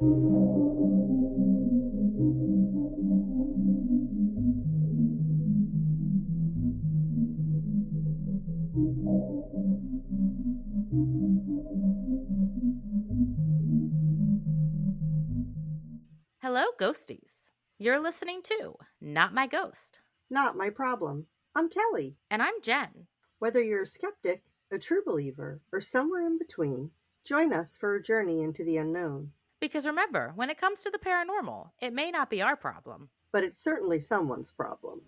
Hello, ghosties. You're listening to Not My Ghost. Not My Problem. I'm Kelly. And I'm Jen. Whether you're a skeptic, a true believer, or somewhere in between, join us for a journey into the unknown. Because remember, when it comes to the paranormal, it may not be our problem, but it's certainly someone's problem.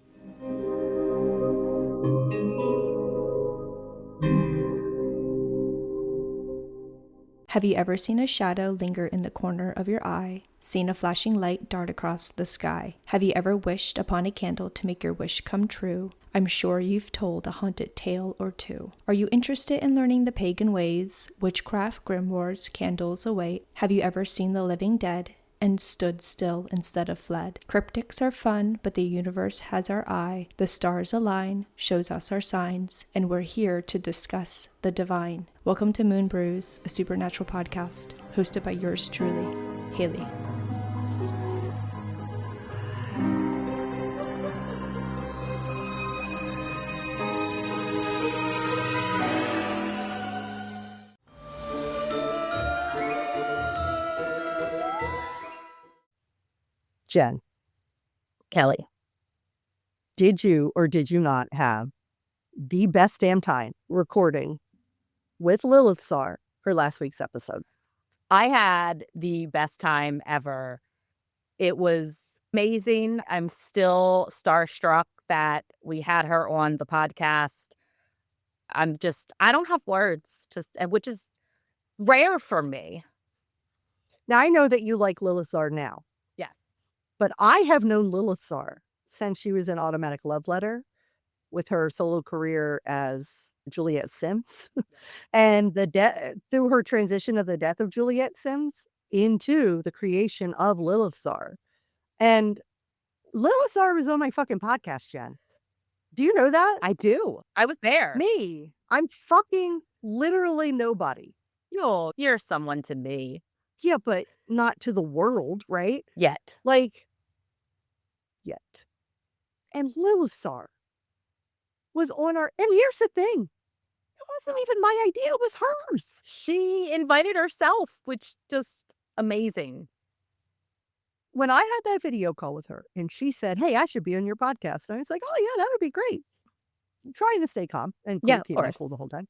Have you ever seen a shadow linger in the corner of your eye, seen a flashing light dart across the sky? Have you ever wished upon a candle to make your wish come true? I'm sure you've told a haunted tale or two. Are you interested in learning the pagan ways, witchcraft, grimoires, candles await? Have you ever seen the living dead and stood still instead of fled? Cryptics are fun, but the universe has our eye. The stars align, shows us our signs, and we're here to discuss the divine. Welcome to Moon Brews, a supernatural podcast, hosted by yours truly, Haley. Jen. Kelly. Did you or did you not have the best damn time recording with Lilith Tsar for last week's episode? I had the best time ever. It was amazing. I'm still starstruck that we had her on the podcast. I don't have words, which is rare for me. Now, I know that you like Lilith Tsar now. Yes. But I have known Lilith Tsar since she was in Automatic Love Letter with her solo career as Juliet Sims and through her transition of the death of Juliet Sims into the creation of Lilith Tsar. And Lilith Tsar was on my fucking podcast, Jen. Do you know that? I do. I was there. Me. I'm fucking literally nobody. You're someone to me. Yeah, but not to the world, right? Yet. Yet. And Lilith Tsar was on our, and here's the thing. It wasn't even my idea, it was hers. She invited herself, which just amazing. When I had that video call with her and she said, "Hey, I should be on your podcast." And I was like, "Oh yeah, that would be great." I'm trying to stay calm and cool the whole time.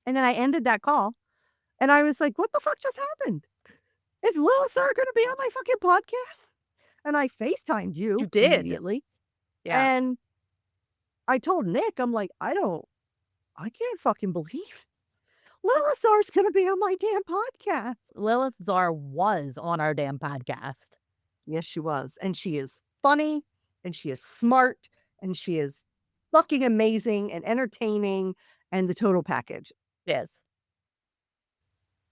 And then I ended that call and I was like, "What the fuck just happened? Is Lilith Tsar going to be on my fucking podcast?" And I FaceTimed you. You did. Immediately. Yeah. And I told Nick, I'm like, I can't fucking believe it. Lilith Tsar's going to be on my damn podcast. Lilith Tsar was on our damn podcast. Yes, she was. And she is funny and she is smart and she is fucking amazing and entertaining and the total package. Yes.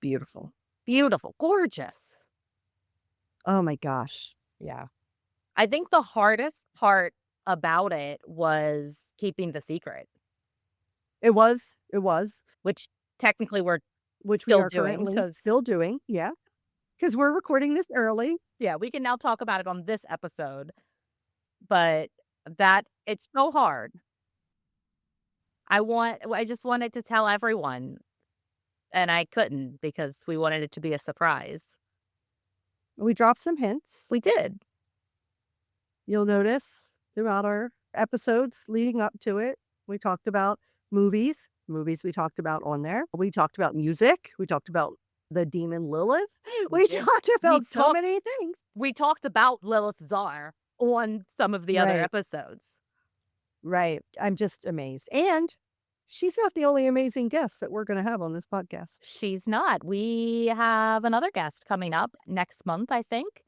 Beautiful. Beautiful. Gorgeous. Oh my gosh. Yeah. I think the hardest part about it was keeping the secret. It was. Which technically we're still doing. Yeah. Because we're recording this early. Yeah, we can now talk about it on this episode. But it's so hard. I just wanted to tell everyone. And I couldn't because we wanted it to be a surprise. We dropped some hints. We did. You'll notice throughout our episodes leading up to it, we talked about movies we talked about on there. We talked about music. We talked about the demon Lilith. We talked about so many things. We talked about Lilith Tsar on some of the other episodes. Right. I'm just amazed. And she's not the only amazing guest that we're going to have on this podcast. She's not. We have another guest coming up next month, I think.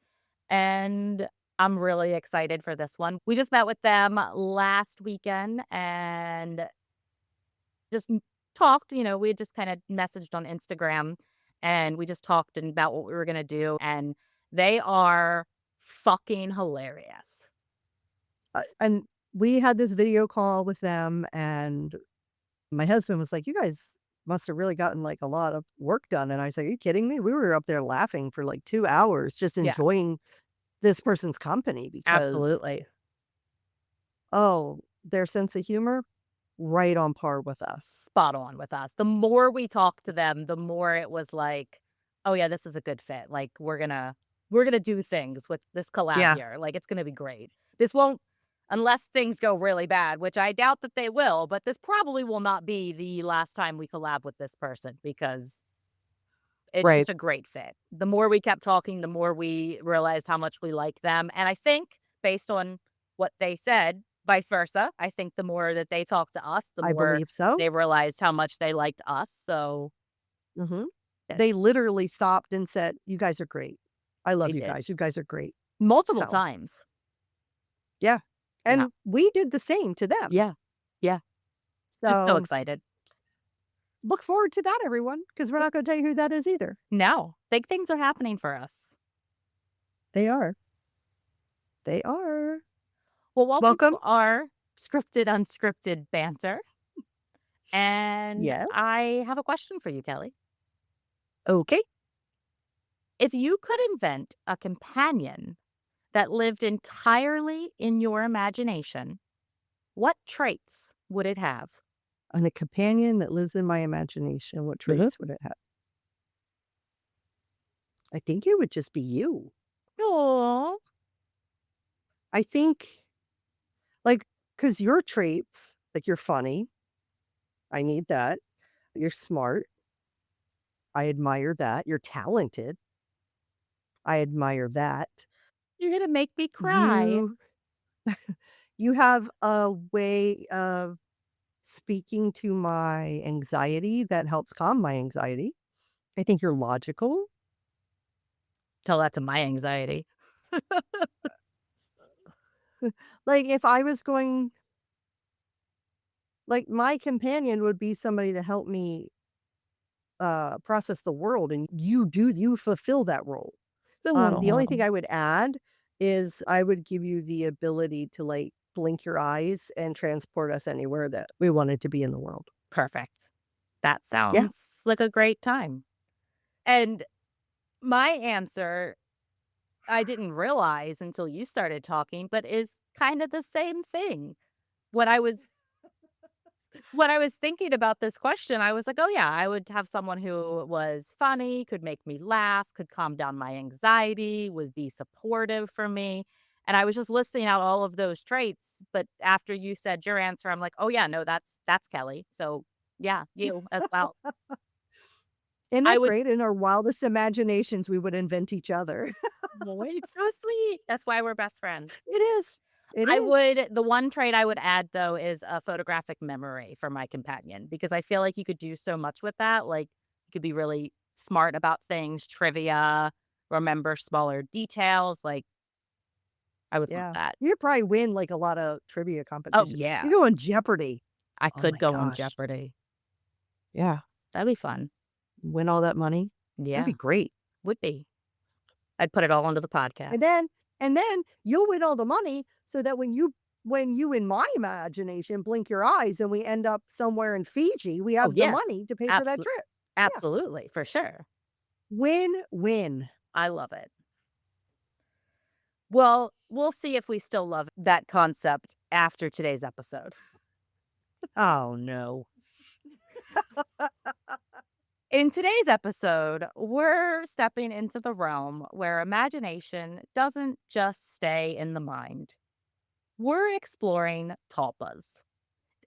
And I'm really excited for this one. We just met with them last weekend and just talked. We had just kind of messaged on Instagram and we just talked about what we were going to do. And they are fucking hilarious. And we had this video call with them and my husband was like, "You guys must have really gotten like a lot of work done. And I said, are you kidding me? We were up there laughing for like 2 hours, just Yeah, enjoying this person's company because, absolutely. oh, their sense of humor, right on par with us. Spot on with us. The more we talked to them, the more it was like, "Oh, yeah, this is a good fit. Like, we're gonna do things with this collab Yeah, here. Like, it's gonna be great. This won't unless things go really bad, which I doubt that they will, but this probably will not be the last time we collab with this person because it's right. just a great fit." The more we kept talking, the more we realized how much we like them, and I think based on what they said, vice versa, I think the more that they talked to us, the I more believe so. they realized how much they liked us, so Hmm. yeah, They literally stopped and said, you guys are great. I they love you did. guys. You guys are great. Multiple So, times. yeah. Yeah. And we did the same to them. Yeah. Yeah. Just so So excited. look forward to that, everyone, because we're not going to tell you who that is either. No, big things are happening for us. They are. They are. Well, welcome to Welcome. our scripted, unscripted banter, and Yes. I have a question for you, Kelly. Okay. If you could invent a companion that lived entirely in your imagination, what traits would it have? And a companion that lives in my imagination, what Mhm. traits would it have? I think it would just be you. Aw. I think, like, because your traits, like, you're funny. I need that. You're smart. I admire that. You're talented. I admire that. You're gonna make me cry. You you have a way of speaking to my anxiety that helps calm my anxiety. I think you're logical. Tell that to my anxiety. Like, if I was going like, my companion would be somebody to help me, process the world, and you fulfill that role. The only thing Oh, I would add is I would give you the ability to, like, blink your eyes and transport us anywhere that we wanted to be in the world. perfect. That Yeah. sounds like a great time. And my answer, I didn't realize until you started talking, but is kind of the same thing. When I was when I was thinking about this question, I was like, "Oh yeah, I would have someone who was funny, could make me laugh, could calm down my anxiety, would be supportive for me." And I was just listing out all of those traits, but after you said your answer, I'm like, "Oh yeah, no, that's Kelly." So, yeah, you as well. Isn't I that would great? In our wildest imaginations, we would invent each other. boy, it's so sweet. That's why we're best friends. It is. It I is. would the one trait I would add, though, is a photographic memory for my companion, because I feel like you could do so much with that, like, you could be really smart about things, trivia, remember smaller details, like, I would love Yeah. that. You'd probably win, like, a lot of trivia Oh, competitions. yeah. You go on Jeopardy! I Oh could my go on gosh. Jeopardy. Yeah. That'd be fun. Win all that money. That'd be Yeah, great. would be. I'd put it all into the podcast. And then you'll win all the money so that when you in my imagination blink your eyes and we end up somewhere in Fiji, we Oh, have the yeah. money to pay for that Absol trip. Yeah. absolutely, for sure. Win-win. I love it. Well, we'll see if we still love that concept after today's episode. Oh, no. In today's episode, we're stepping into the realm where imagination doesn't just stay in the mind. We're exploring tulpas,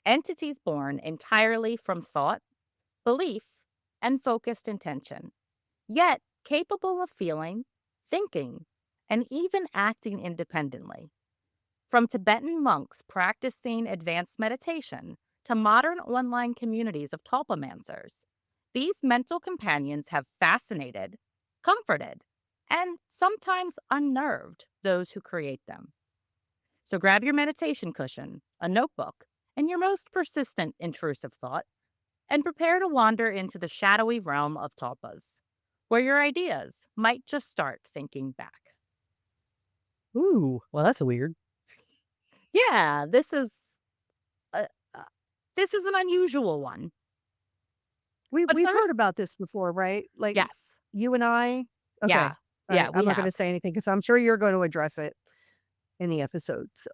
entities born entirely from thought, belief, and focused intention, yet capable of feeling, thinking, and even acting independently. From Tibetan monks practicing advanced meditation to modern online communities of Tulpamancers, these mental companions have fascinated, comforted, and sometimes unnerved those who create them. So grab your meditation cushion, a notebook, and your most persistent intrusive thought, and prepare to wander into the shadowy realm of Tulpas, where your ideas might just start thinking back. Ooh, well, that's weird. Yeah, uh, uh, this is an unusual one. But We've heard first, about this before, right? Like, yes. you and I? Okay. Yeah. All Yeah, right. I'm we not gonna have. say anything because I'm sure you're going to address it in the episode, so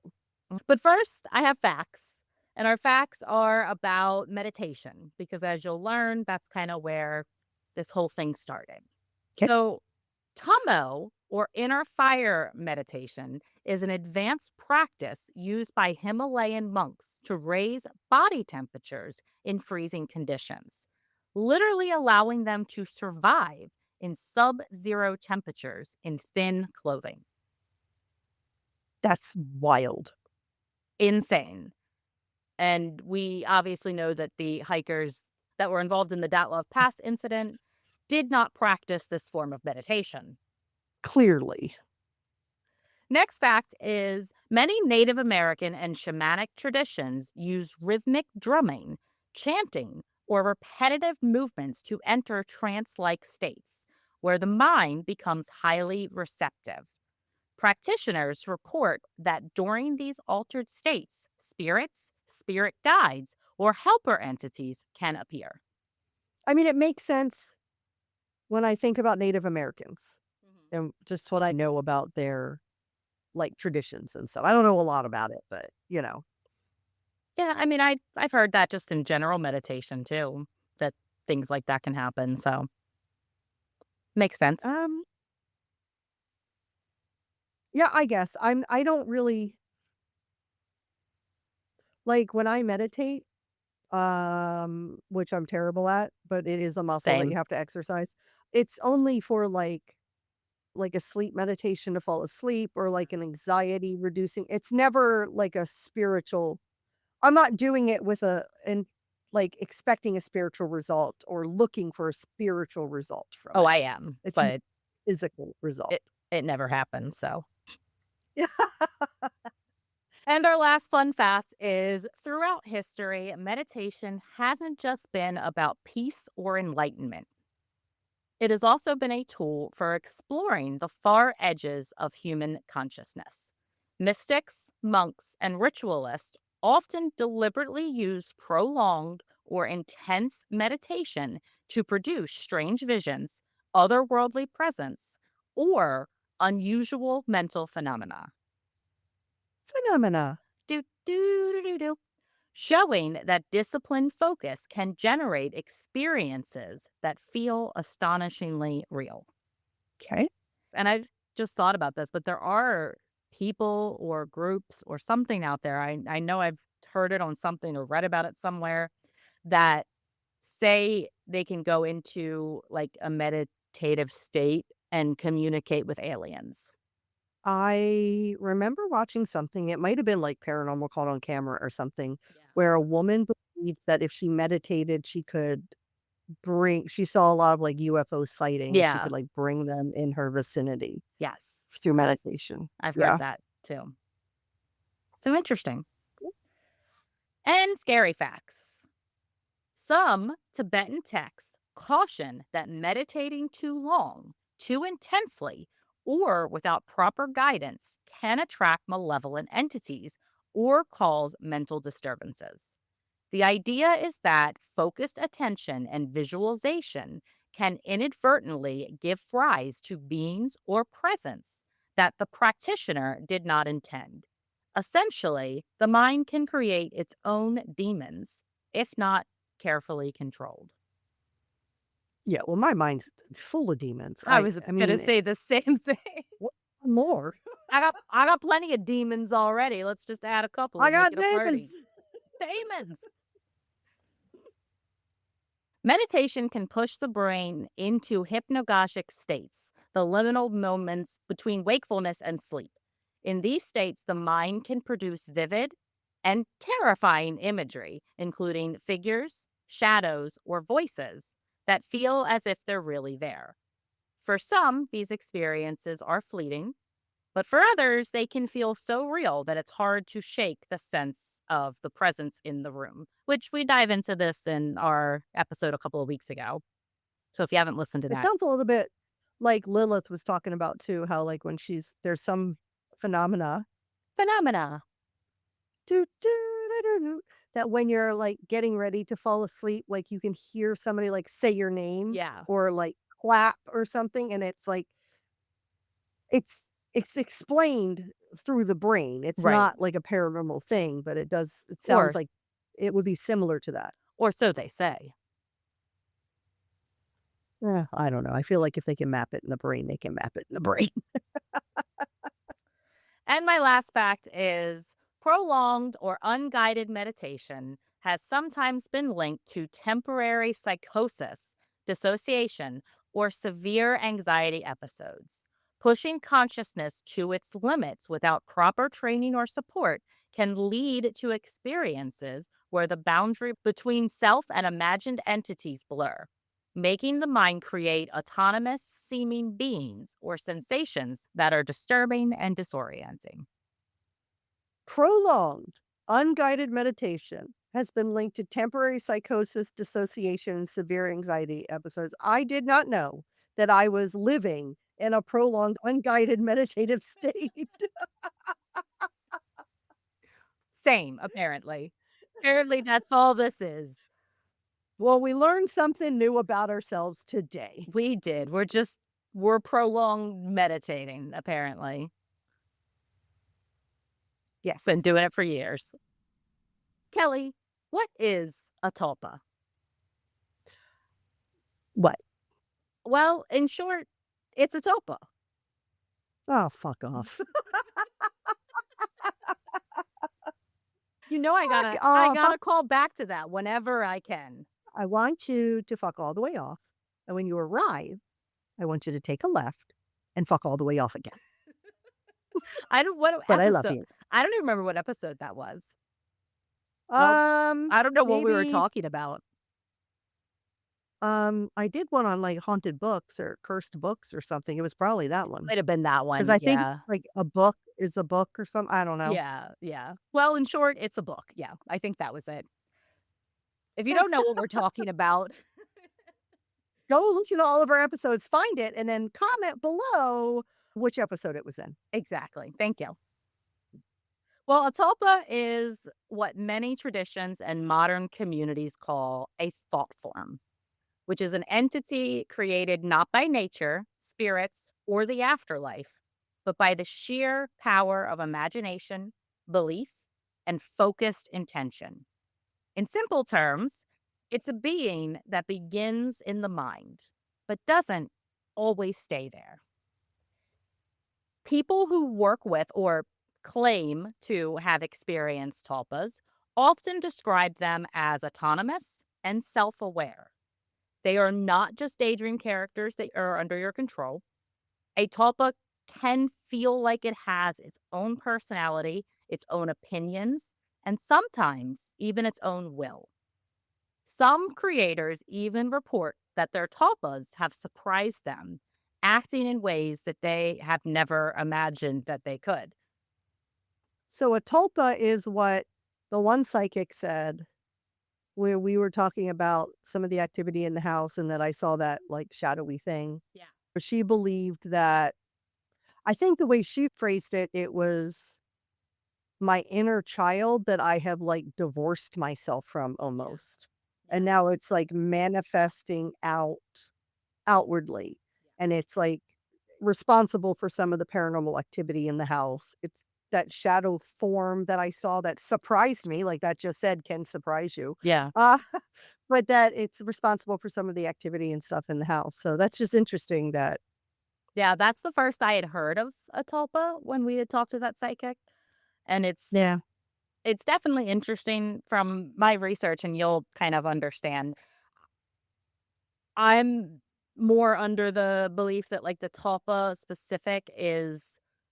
But first, I have facts. And our facts are about meditation, because as you'll learn, that's kind of where this whole thing started. 'kay. So, Tamo, or inner fire meditation, is an advanced practice used by Himalayan monks to raise body temperatures in freezing conditions, literally allowing them to survive in sub zero temperatures in thin clothing. That's wild. Insane. And we obviously know that the hikers that were involved in the Datlov Pass incident did not practice this form of meditation. Clearly. Next fact is many Native American and shamanic traditions use rhythmic drumming, chanting, or repetitive movements to enter trance like states where the mind becomes highly receptive. Practitioners report that during these altered states, spirits, spirit guides, or helper entities can appear. I mean, it makes sense when I think about Native Americans Mhm. and just what I know about their, like, traditions and stuff. I don't know a lot about it, but, you know. Yeah, I mean, I've heard that just in general meditation too, that things like that can happen. So makes sense. Um, yeah, I guess. I don't really like, when I meditate, which I'm terrible at, but it is a muscle that you Same. have to exercise. It's only for, like a sleep meditation to fall asleep or, like, an anxiety reducing it's never like a spiritual I'm not doing it with like, expecting a spiritual result or looking for a spiritual result from Oh, it. I am, It's a but physical result. it it never happens. So, Yeah. and our last fun fact is throughout history, meditation hasn't just been about peace or enlightenment. It has also been a tool for exploring the far edges of human consciousness. Mystics, monks, and ritualists often deliberately use prolonged or intense meditation to produce strange visions, otherworldly presence, or unusual mental phenomena. Phenomena. Do, do, do, do, do. Showing that disciplined focus can generate experiences that feel astonishingly real. Okay. And I've just thought about this, but there are people or groups or something out there. I know I've heard it on something or read about it somewhere that say they can go into like a meditative state and communicate with aliens. I remember watching something, it might have been, like, Paranormal Caught on Camera or something, Yeah. where a woman believed that if she meditated, she saw a lot of, like, UFO sightings, she Yeah. could, like, bring them in her vicinity Yes. through meditation. I've heard Yeah. that too. So interesting. And scary facts. Some Tibetan texts caution that meditating too long, too intensely, or without proper guidance can attract malevolent entities or cause mental disturbances. The idea is that focused attention and visualization can inadvertently give rise to beings or presence that the practitioner did not intend. Essentially, the mind can create its own demons if not carefully controlled. Yeah, well, my mind's full of demons. I was I going to mean, say the same thing. what more? I got plenty of demons already. Let's just add a couple I and make got it a party. demons. Demons. Meditation can push the brain into hypnagogic states, the liminal moments between wakefulness and sleep. In these states, the mind can produce vivid and terrifying imagery, including figures, shadows, or voices that feel as if they're really there. For some, these experiences are fleeting, but for others, they can feel so real that it's hard to shake the sense of the presence in the room, which we dive into this in our episode a couple of weeks ago. So if you haven't listened to It that, sounds a little bit like Lilith was talking about too, how, like, when there's some phenomena phenomena. do, do, do, do, do, that when you're, like, getting ready to fall asleep, like, you can hear somebody, like, say your name Yeah. or, like, clap or something, and it's like it's explained through the brain. It's Right. not like a paranormal thing, but it sounds Or like it would be similar to that. or so they say. I don't know. I feel like if they can map it in the brain, they can map it in the brain. And my last fact is prolonged or unguided meditation has sometimes been linked to temporary psychosis, dissociation, or severe anxiety episodes. Pushing consciousness to its limits without proper training or support can lead to experiences where the boundary between self and imagined entities blur, making the mind create autonomous seeming beings or sensations that are disturbing and disorienting. Prolonged, unguided meditation has been linked to temporary psychosis, dissociation, and severe anxiety episodes. I did not know that I was living in a prolonged, unguided meditative state. Same, apparently. Apparently, that's all this is. Well, we learned something new about ourselves today. We did. We're prolonged meditating, apparently. Been Yes. doing it for years. Kelly, what is a tulpa? What? Well, in short, it's a tulpa. Oh, fuck off. You know I Fuck gotta I off. gotta call back to that whenever I can. I want you to fuck all the way off. And when you arrive, I want you to take a left and fuck all the way off again. I don't what But I love episode you. I don't even remember what episode that was. Well, I don't know what we were Maybe talking about. I did one on, like, haunted books or cursed books or something. It was probably that one. Might have been that Because one, I think, yeah. like, a book is a book or something. I don't know. Yeah, yeah. Well, in short, it's a book. Yeah, I think that was it. If you don't know what we're talking about, Go listen to all of our episodes, find it, and then comment below which episode it was in. exactly. Thank you. Well, a tulpa is what many traditions and modern communities call a thought form, which is an entity created not by nature, spirits, or the afterlife, but by the sheer power of imagination, belief, and focused intention. In simple terms, it's a being that begins in the mind, but doesn't always stay there. People who work with or claim to have experienced tulpas often describe them as autonomous and self aware. They are not just daydream characters that are under your control. A tulpa can feel like it has its own personality, its own opinions, and sometimes even its own will. Some creators even report that their tulpas have surprised them, acting in ways that they have never imagined that they could. So a tulpa is what the one psychic said where we were talking about some of the activity in the house and that I saw that, like, shadowy thing. Yeah. She believed that I think the way she phrased it, it was my inner child that I have, like, divorced myself from Yeah. almost. And Yeah. now it's, like, manifesting outwardly, Yeah. and it's, like, responsible for some of the paranormal activity in the house. It's that shadow form that I saw that surprised me, like that just said can surprise you. Yeah. Uh, but that it's responsible for some of the activity and stuff in the house. So that's just interesting that Yeah, that's the first I had heard of a tulpa when we had talked to that psychic. And yeah. it's definitely interesting from my research, and you'll kind of understand. I'm more under the belief that like the tulpa specific is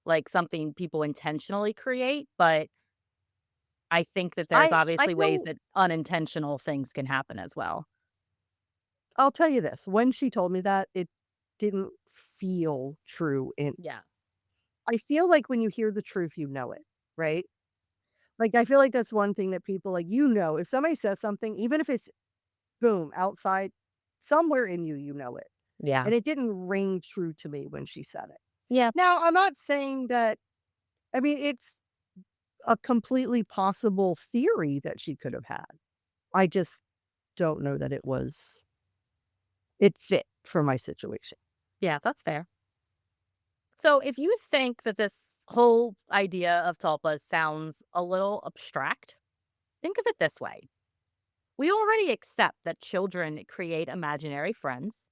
like something people intentionally create, but I think that there's I obviously ways know that unintentional things can happen as well. I'll tell you this, when she told me that, it didn't feel true in Yeah. I feel like when you hear the truth, you know it, right? Like, I feel like that's one thing that people like, if somebody says something, even if it's boom, outside, somewhere in you, you know it. Yeah. And it didn't ring true to me when she said it. Yeah. Now, I'm not saying that I mean, it's a completely possible theory that she could have had. I just don't know that it fit for my situation. Yeah, that's fair. So if you think that this whole idea of tulpas sounds a little abstract, think of it this way. We already accept that children create imaginary friends,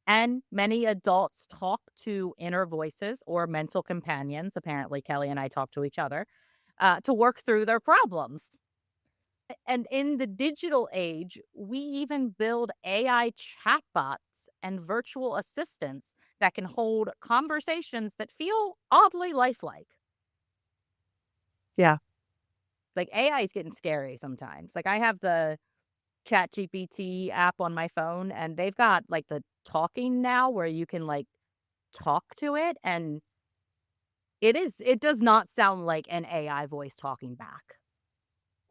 and many adults talk to inner voices or mental companions. Apparently, Kelly and I talk to each other to work through their problems. And in the digital age, we even build AI chatbots and virtual assistants that can hold conversations that feel oddly lifelike. Yeah. Like AI is getting scary sometimes. Like I have the Chat GPT app on my phone and they've got like the talking now where you can like talk to it and it does not sound like an AI voice talking back.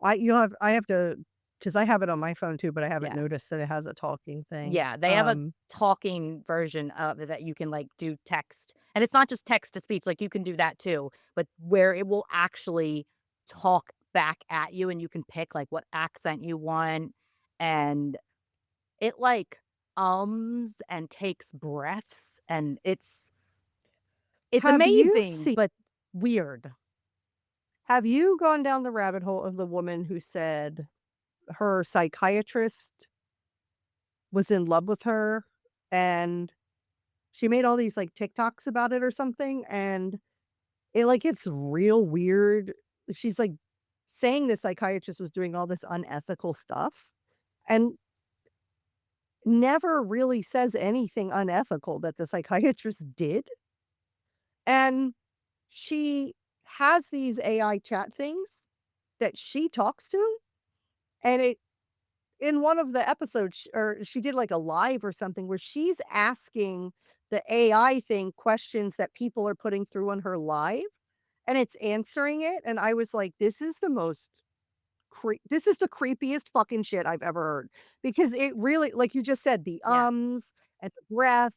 I have to, because I have it on my phone too, but I haven't Yeah. noticed that it has a talking thing. Yeah, they have a talking version of it that you can, like, do text, and it's not just text to speech, like, you can do that too, but where it will actually talk back at you, and you can pick, like, what accent you want, and it, like, ums and takes breaths, and it's Have you amazing, seen but weird. have you gone down the rabbit hole of the woman who said her psychiatrist was in love with her, and she made all these, like, TikToks about it or something, and it, like, gets real weird. She's, like, saying the psychiatrist was doing all this unethical stuff, and never really says anything unethical that the psychiatrist did, and she has these AI chat things that she talks to, and it in one of the episodes, or she did, like, a live or something where she's asking the AI thing questions that people are putting through on her live, and it's answering it, and I was like, this is the creepiest fucking shit I've ever heard, because it really, like you just said, the Yeah. ums and the breath,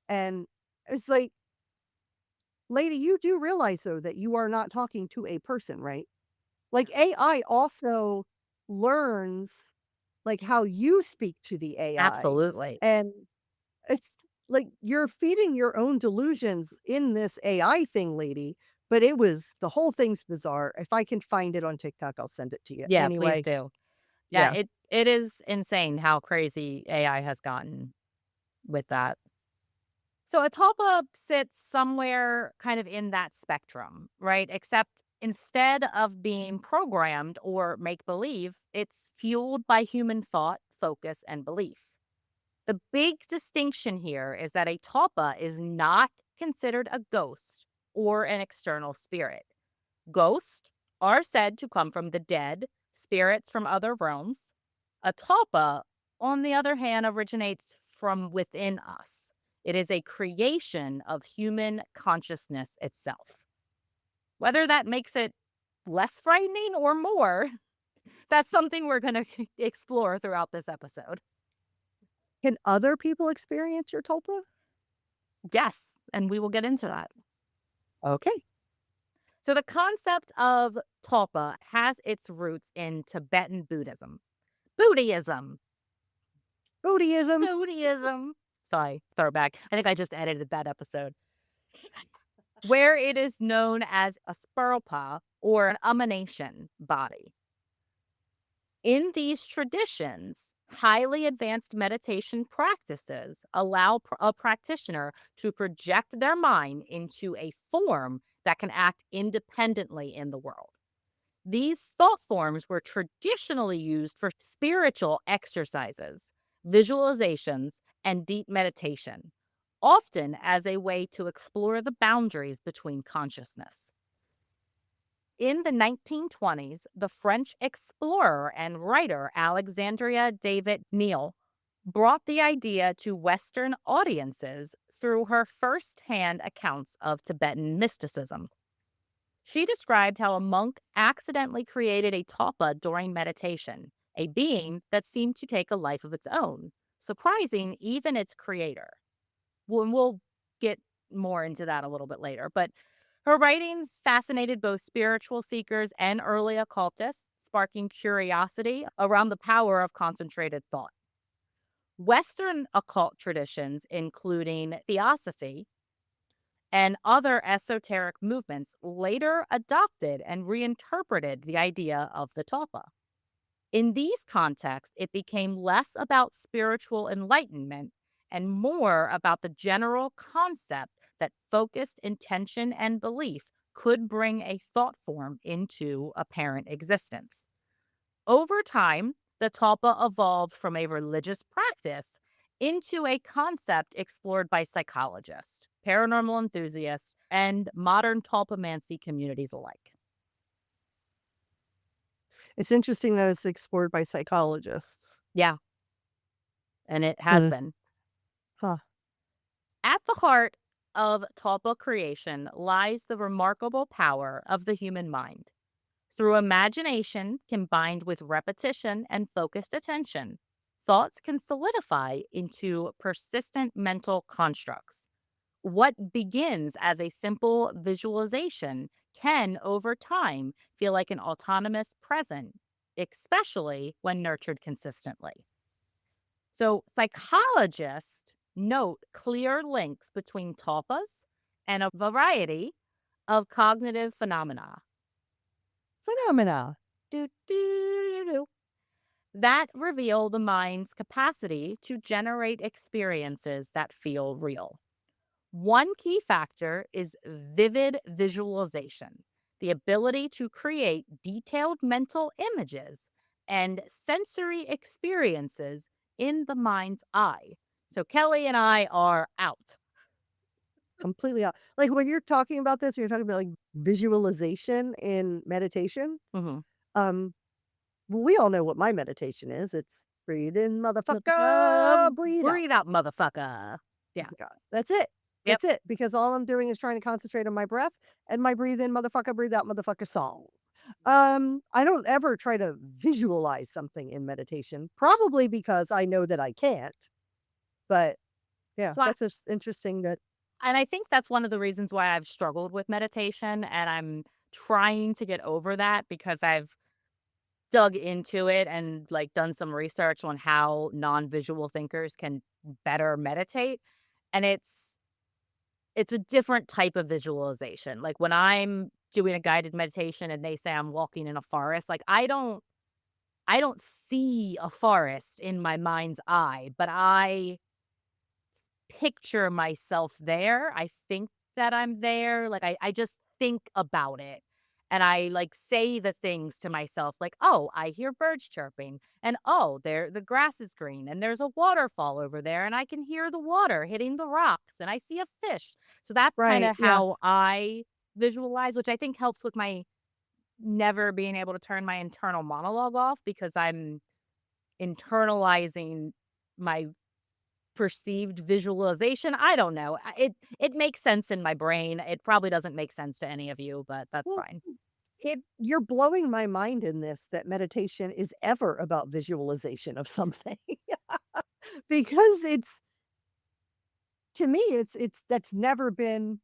and it's like, "Lady, you do realize, though, that you are not talking to a person, right?" Like, AI also learns, like, how you speak to the AI, Absolutely. and it's like you're feeding your own delusions in this AI thing, lady, but the whole thing's bizarre. If I can find it on TikTok, I'll send it to you. Yeah, please Anyway, do. Yeah, yeah. it is insane how crazy AI has gotten with that. So a tulpa sits somewhere kind of in that spectrum, right? Except instead of being programmed or make believe, it's fueled by human thought, focus, and belief. The big distinction here is that a tulpa is not considered a ghost or an external spirit. Ghosts are said to come from the dead, spirits from other realms. A tulpa, on the other hand, originates from within us. It is a creation of human consciousness itself. Whether that makes it less frightening or more, that's something we're going to explore throughout this episode. Can other people experience your tulpa? Yes, and we will get into that. Okay. So, the concept of tulpa has its roots in Tibetan Buddhism. Buddhism. Buddhism. Buddhism. Sorry, throwback. I think I just edited that episode. Where it is known as a sprul-pa or an emanation body. In these traditions, highly advanced meditation practices allow a practitioner to project their mind into a form that can act independently in the world. These thought forms were traditionally used for spiritual exercises, visualizations, and deep meditation, often as a way to explore the boundaries between consciousness. In the 1920s, the French explorer and writer Alexandra David-Néel brought the idea to Western audiences through her first-hand accounts of Tibetan mysticism. She described how a monk accidentally created a tulpa during meditation, a being that seemed to take a life of its own, surprising even its creator. We'll get more into that a little bit later. But Her writings fascinated both spiritual seekers and early occultists, sparking curiosity around the power of concentrated thought. Western occult traditions, including theosophy and other esoteric movements, later adopted and reinterpreted the idea of the tulpa. In these contexts, it became less about spiritual enlightenment and more about the general concept that focused intention and belief could bring a thought form into apparent existence. Over time, the Talpa evolved from a religious practice into a concept explored by psychologists, paranormal enthusiasts, and modern Tulpamancy communities alike. It's interesting that it's explored by psychologists. Yeah, and it has Hmm. been. Huh. At the heart of Tulpa creation lies the remarkable power of the human mind. Through imagination combined with repetition and focused attention, thoughts can solidify into persistent mental constructs. What begins as a simple visualization can, over time, feel like an autonomous present, especially when nurtured consistently. So, psychologists note clear links between tulpas and a variety of cognitive phenomena. Phenomena. Do, do, do, do, that reveal the mind's capacity to generate experiences that feel real. One key factor is vivid visualization, the ability to create detailed mental images and sensory experiences in the mind's eye. So Kelly and I are out. Completely out. Like, when you're talking about this, you're talking about, like, visualization in meditation, Mhm. um, well, we all know what my meditation is. It's breathe in, Motherfucker, motherfucker, breathe out. breathe out, motherfucker. Oh Yeah. my god. That's it. Yep. That's it, because all I'm doing is trying to concentrate on my breath and my breathe in, motherfucker, breathe out, motherfucker song. I don't ever try to visualize something in meditation, probably because I know that I can't, but yeah, So I, that's just interesting that and I think that's one of the reasons why I've struggled with meditation, and I'm trying to get over that because I've dug into it and like done some research on how non-visual thinkers can better meditate, and it's a different type of visualization. Like when I'm doing a guided meditation and they say I'm walking in a forest, like I don't see a forest in my mind's eye, but I picture myself there. I think that I'm there. Like I just think about it. And I like say the things to myself like, "Oh, I hear birds chirping." And, "Oh, there the grass is green and there's a waterfall over there and I can hear the water hitting the rocks and I see a fish." So that's kind right, of yeah. how I visualize, which I think helps with my never being able to turn my internal monologue off because I'm internalizing my perceived visualization. I don't know. It makes sense in my brain. It probably doesn't make sense to any of you, but that's Well, fine. you're blowing my mind in this that meditation is ever about visualization of something. Because it's to me, it's that's never been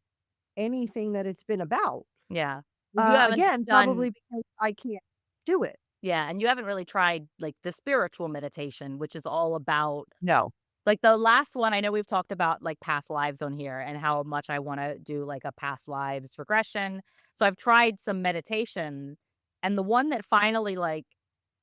anything that it's been about. Yeah. Well, you haven't Again, done probably because I can't do it. yeah, and you haven't really tried like the spiritual meditation, which is all about No. like the last one. I know we've talked about like past lives on here and how much I want to do like a past lives regression. So I've tried some meditation, and the one that finally like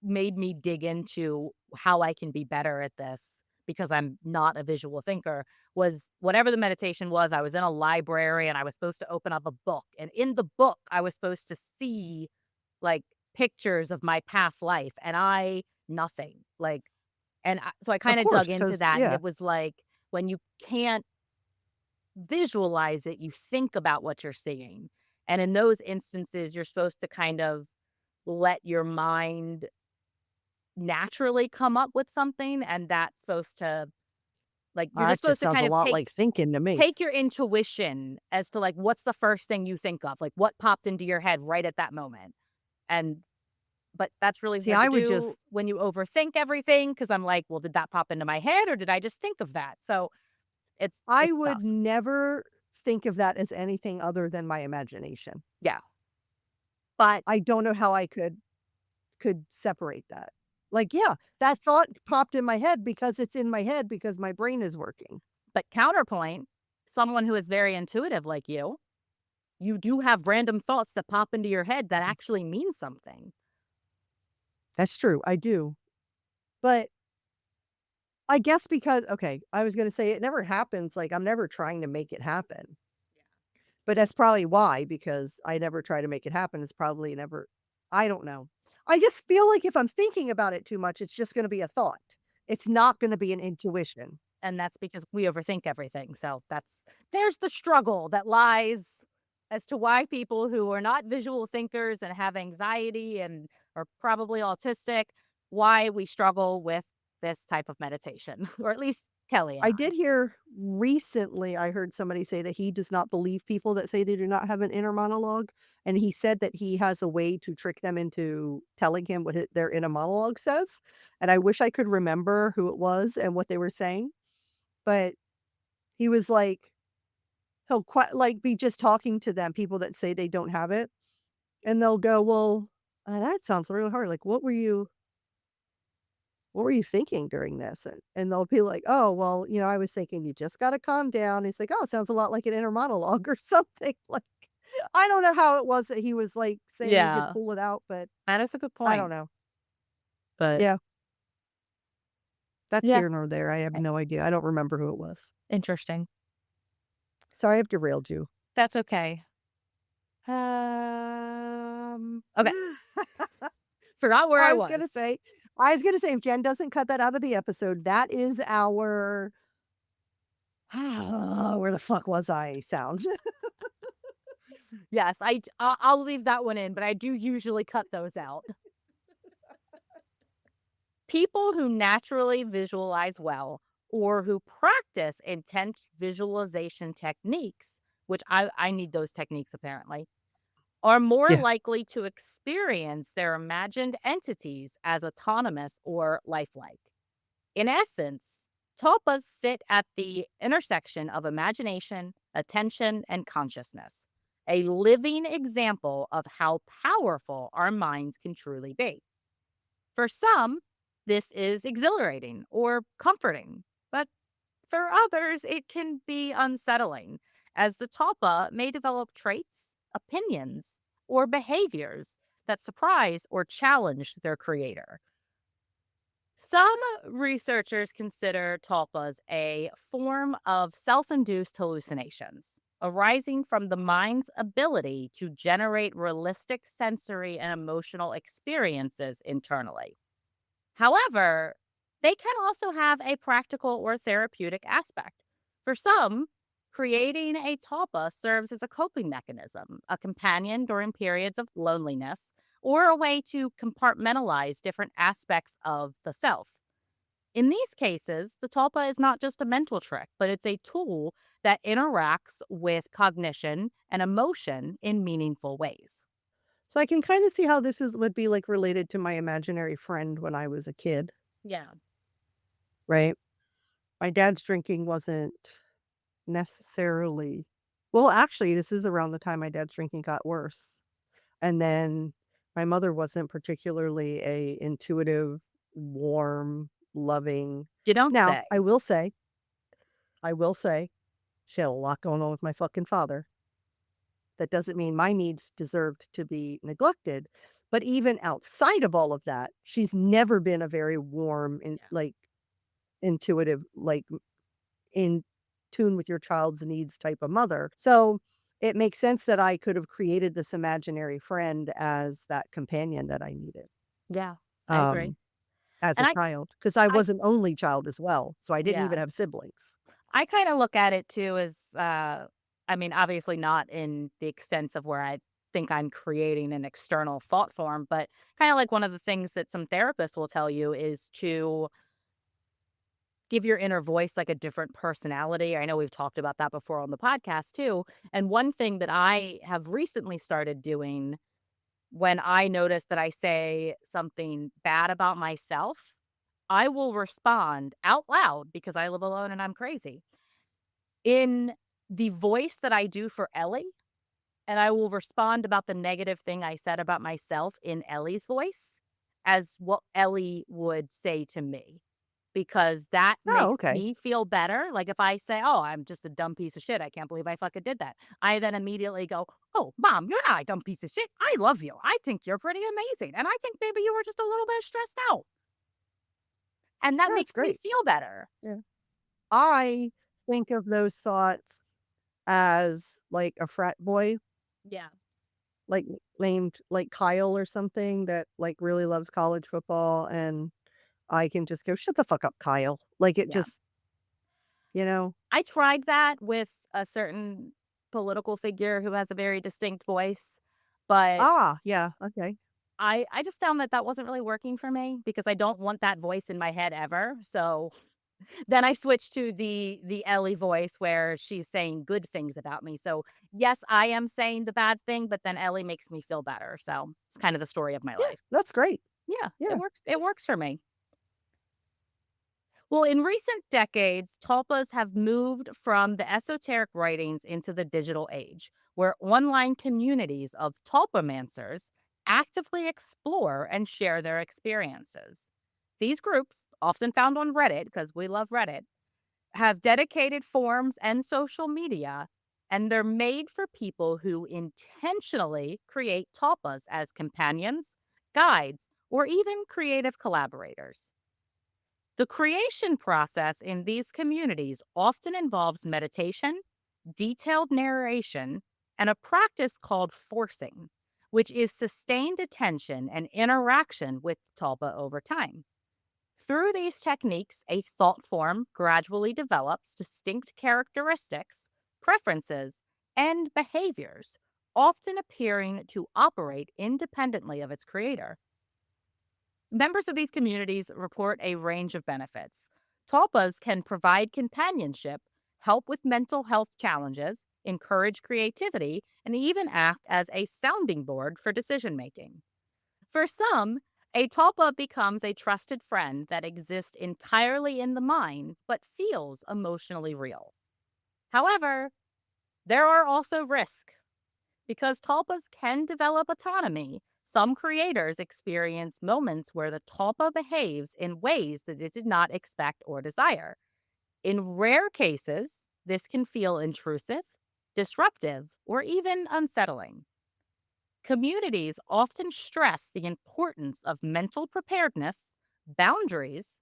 made me dig into how I can be better at this because I'm not a visual thinker was whatever the meditation was. I was in a library and I was supposed to open up a book, and in the book I was supposed to see like pictures of my past life, and I nothing like so I Of kinda dug course, into because that, and yeah. it was like, when you can't visualize it, you think about what you're seeing, and in those instances, you're supposed to kind of let your mind naturally come up with something, and that's supposed to like, you're just That just supposed to sounds a kind of lot take like thinking to me. take your intuition as to, like, what's the first thing you think of, like, what popped into your head right at that moment, and but that's really See, hard to I would do just when you overthink everything because 'cause I'm like, "Well, did that pop into my head or did I just think of that?" So I it's would tough. never think of that as anything other than my imagination. Yeah. But I don't know how I could separate that. Like, yeah, that thought popped in my head because it's in my head because my brain is working. counterpoint, someone who is very intuitive like you do have random thoughts that pop into your head that actually mean something. That's true, I do. But I guess because okay, I was gonna say it never happens, like, I'm never trying to make it happen. But that's probably why, because I never try to make it happen, it's probably never I don't know. I just feel like if I'm thinking about it too much, it's just gonna be a thought. It's not gonna be an intuition. And that's because we overthink everything. So there's the struggle that lies as to why people who are not visual thinkers and have anxiety and are probably autistic, why we struggle with this type of meditation, or at least Kelly and I I. did hear recently, I heard somebody say that he does not believe people that say they do not have an inner monologue, and he said that he has a way to trick them into telling him what their inner monologue says, and I wish I could remember who it was and what they were saying, but he was like, he'll quite like be just talking to them, people that say they don't have it, and they'll go, "Well, that sounds really hard. Like, what were you thinking during this?" And they'll be like, "Oh, well, I was thinking you just gotta calm down." It's like, "Oh, it sounds a lot like an inner monologue or something." Like, I don't know how it was that he was, like, saying he could Yeah, pull it out, but that is a good I don't point. know. But Yeah, that's yeah, here nor there. I have eh, no idea. I don't remember who it was. interesting. Sorry I've derailed you. That's okay. Okay. Forgot where I I was was. gonna say I was gonna say if Jen doesn't cut that out of the episode, that is our where the fuck was I sound. Yes, I'll leave that one in, but I do usually cut those out. People who naturally visualize well or who practice intense visualization techniques, which I need those techniques apparently, are more Yeah. likely to experience their imagined entities as autonomous or lifelike. In essence, tulpas sit at the intersection of imagination, attention, and consciousness, a living example of how powerful our minds can truly be. For some, this is exhilarating or comforting, but for others, it can be unsettling, as the tulpa may develop traits, opinions, or behaviors that surprise or challenge their creator. Some researchers consider tulpas a form of self induced hallucinations, arising from the mind's ability to generate realistic sensory and emotional experiences internally. However, they can also have a practical or therapeutic aspect. For some, creating a tulpa serves as a coping mechanism, a companion during periods of loneliness, or a way to compartmentalize different aspects of the self. In these cases, the tulpa is not just a mental trick, but it's a tool that interacts with cognition and emotion in meaningful ways. So I can kinda see how this would be, like, related to my imaginary friend when I was a kid, Yeah. right? My dad's drinking wasn't necessarily well, actually, this is around the time my dad's drinking got worse, and then my mother wasn't particularly a intuitive, warm, loving You don't now, say. I will say, she had a lot going on with my fucking father. That doesn't mean my needs deserved to be neglected, but even outside of all of that, she's never been a very warm and, Yeah. like, intuitive, like, in tune with your child's needs type of mother. So, it makes sense that I could have created this imaginary friend as that companion that I needed, Yeah. I agree. um, as And a I, child, because I I, was an only child as well, so I didn't yeah. even have siblings. I kind of look at it too as, I mean, obviously not in the extent of where I think I'm creating an external thought form, but kind of like one of the things that some therapists will tell you is to give your inner voice like a different personality. I know we've talked about that before on the podcast too. And one thing that I have recently started doing when I notice that I say something bad about myself, I will respond out loud because I live alone and I'm crazy in the voice that I do for Ellie, and I will respond about the negative thing I said about myself in Ellie's voice as what Ellie would say to me, because that Oh, makes okay. me feel better. Like if I say, "Oh, I'm just a dumb piece of shit. I can't believe I fucking did that." I then immediately go, "Oh, mom, you're not a dumb piece of shit. I love you. I think you're pretty amazing. And I think maybe you were just a little bit stressed out." And that That's makes me great. feel better. Yeah. I think of those thoughts as like a frat boy, Yeah. like named like Kyle or something that like really loves college football. And I can just go, shut the fuck up, Kyle. Like it Yeah. just, you know, I tried that with a certain political figure who has a very distinct voice, but yeah, okay. I just found that that wasn't really working for me because I don't want that voice in my head ever. So then I switched to the Ellie voice where she's saying good things about me. So yes, I am saying the bad thing, but then Ellie makes me feel better. So it's kind of the story of my Yeah, life. that's great. Yeah, it Yeah. works. It works for me. Well, in recent decades, tulpas have moved from the esoteric writings into the digital age, where online communities of tulpamancers actively explore and share their experiences. These groups, often found on Reddit, because we love Reddit, have dedicated forums and social media, and they're made for people who intentionally create tulpas as companions, guides, or even creative collaborators. The creation process in these communities often involves meditation, detailed narration, and a practice called forcing, which is sustained attention and interaction with Tulpa over time. Through these techniques, a thought form gradually develops distinct characteristics, preferences, and behaviors, often appearing to operate independently of its creator. Members of these communities report a range of benefits. Talpas can provide companionship, help with mental health challenges, encourage creativity, and even act as a sounding board for decision making. For some, a Talpa becomes a trusted friend that exists entirely in the mind but feels emotionally real. However, there are also risks. Because tulpas can develop autonomy, some creators experience moments where the tulpa behaves in ways that it did not expect or desire. In rare cases, this can feel intrusive, disruptive, or even unsettling. Communities often stress the importance of mental preparedness, boundaries,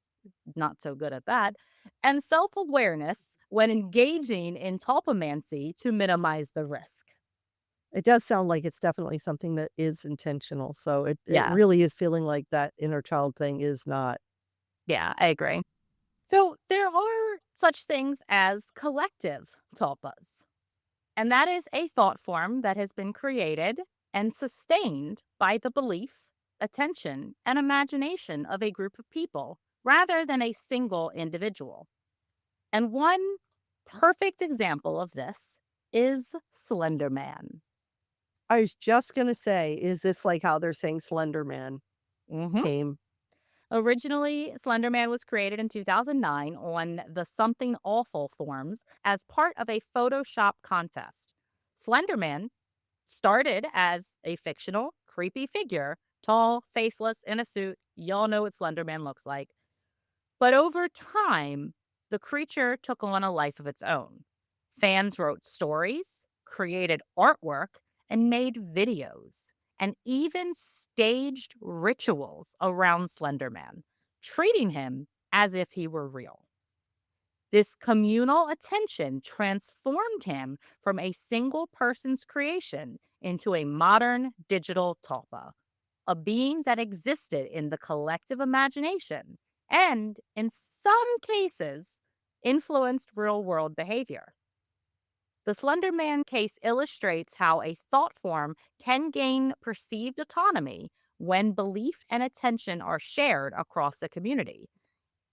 not so good at that, and self awareness when engaging in tulpamancy to minimize the risk. It does sound like it's definitely something that is intentional. So it Yeah. really is feeling like that inner child thing is not. Yeah, I agree. So there are such things as collective tulpas, and that is a thought form that has been created and sustained by the belief, attention, and imagination of a group of people rather than a single individual. And one perfect example of this is Slenderman. I was just gonna say, is this like how they're saying Slender Man Mhm. came? Originally, Slenderman was created in 2009 on the Something Awful forums as part of a Photoshop contest. Slenderman started as a fictional, creepy figure, tall, faceless, in a suit. Y'all know what Slenderman looks like. But over time, the creature took on a life of its own. Fans wrote stories, created artwork, and made videos, and even staged rituals around Slenderman, treating him as if he were real. This communal attention transformed him from a single person's creation into a modern digital tulpa, a being that existed in the collective imagination and, in some cases, influenced real world behavior. The Slender Man case illustrates how a thought form can gain perceived autonomy when belief and attention are shared across the community,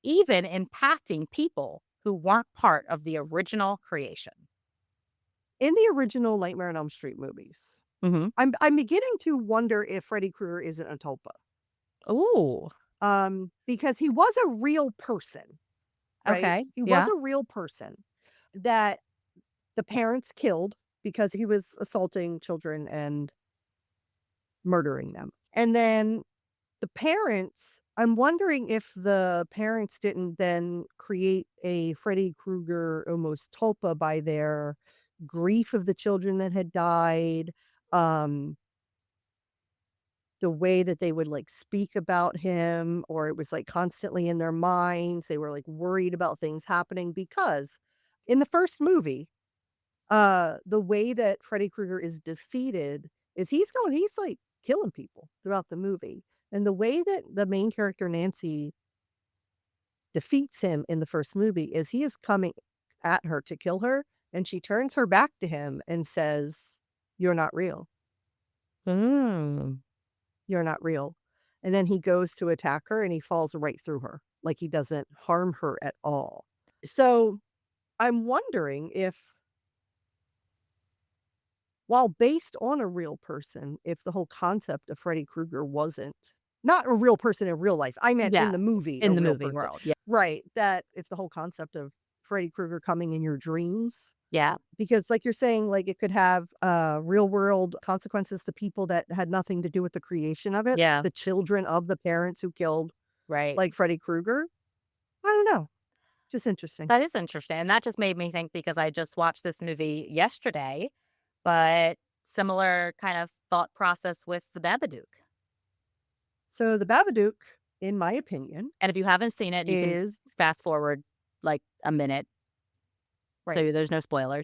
even impacting people who weren't part of the original creation. In the original Nightmare on Elm Street movies, Hmm. I'm beginning to wonder if Freddy Krueger isn't a tulpa. Ooh, Because he was a real person, right? okay. He was Yeah. a real person that the parents killed because he was assaulting children and murdering them. And then the parents, I'm wondering if the parents didn't then create a Freddy Krueger almost tulpa by their grief of the children that had died, um, the way that they would like speak about him, or it was like constantly in their minds. They were like worried about things happening because in the first movie, the way that Freddy Krueger is defeated is he's like killing people throughout the movie. And the way that the main character Nancy defeats him in the first movie is he is coming at her to kill her, and she turns her back to him and says, "You're not real. Mm. You're not real." And then he goes to attack her and he falls right through her. Like he doesn't harm her at all. So I'm wondering if, while based on a real person, if the whole concept of Freddy Krueger wasn't not a real person in real life. I meant in Yeah, the movie, a in the real movie person. world. Yeah. Right. That if the whole concept of Freddy Krueger coming in your dreams, Yeah. because like you're saying, like it could have real world consequences to people that had nothing to do with the creation of it. Yeah. The children of the parents who killed Right. like Freddy Krueger. I don't know. Just interesting. That is interesting. And that just made me think because I just watched this movie yesterday, but similar kind of thought process with The Babadook. So the Babadook, in my opinion, And if you haven't seen it, you can is fast forward like a minute. right. So there's no spoilers.